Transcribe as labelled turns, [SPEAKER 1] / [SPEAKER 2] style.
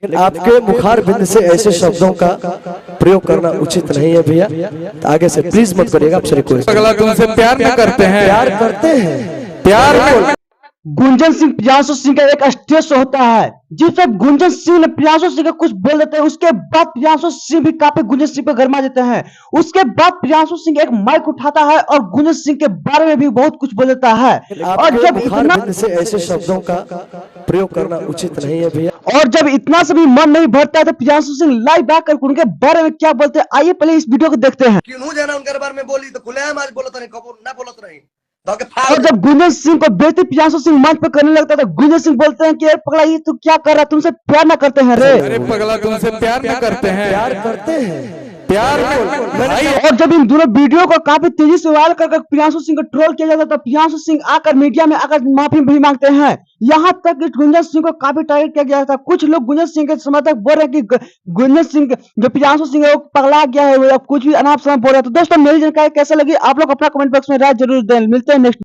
[SPEAKER 1] लेकिन आपके मुखार बिंद से ऐसे शब्दों का प्रयोग करना उचित नहीं है भैया। तो आगे से प्लीज मत करिएगा, आपसे रिक्वेस्ट।
[SPEAKER 2] अगला तुमसे प्यार में करते हैं,
[SPEAKER 1] प्यार करते हैं,
[SPEAKER 2] प्यार में।
[SPEAKER 3] गुंजन सिंह प्रियांशु सिंह का एक स्टेज शो होता है जिसमें गुंजन सिंह ने प्रियांशु सिंह को कुछ बोल देते हैं। उसके बाद प्रियांशु सिंह भी काफी गुंजन सिंह पे गरमा देते हैं। उसके बाद प्रियांशु सिंह एक माइक उठाता है और गुंजन सिंह के बारे में भी बहुत कुछ बोल देता है। और जब इतना
[SPEAKER 1] से ऐसे शब्दों का प्रयोग करना उचित नहीं है भैया।
[SPEAKER 3] और जब इतना से भी मन नहीं भरता है तो प्रियांशु सिंह लाइव आकर उनके बारे में क्या बोलते हैं, आइए पहले इस वीडियो को देखते हैं।
[SPEAKER 4] क्यों जाना उनके बारे में बोली तो खुलेआम आज बोलत नहीं, कबूल ना बोलत नहीं।
[SPEAKER 3] और जब गुंजन सिंह को बेटी प्रियांशु सिंह मंच पर करने लगता है तो गुंजन सिंह बोलते हैं कि पगला ये तू क्या कर रहा है, तुमसे प्यार ना करते हैं रे।
[SPEAKER 2] अरे पगला तुमसे प्यार में करते हैं,
[SPEAKER 1] प्यार करते हैं,
[SPEAKER 2] प्यार में।
[SPEAKER 3] और जब इन दोनों वीडियो को काफी तेजी से वायरल कर प्रियांशु सिंह को ट्रोल किया जाता है तो प्रियांशु सिंह आकर मीडिया में आकर माफी भी मांगते हैं। यहाँ तक कि गुंजन सिंह को काफी टारगेट किया गया था। कुछ लोग गुंजन सिंह के समर्थक बोल रहे हैं कि गुंजन सिंह जो प्रियांशु सिंह है वो पगला गया है, वो अब कुछ भी अनाप शनाप बोल रहा है। तो दोस्तों मेरी जानकारी कैसे लगी आप लोग अपना कमेंट बॉक्स में राय जरूर दें। मिलते हैं नेक्स्ट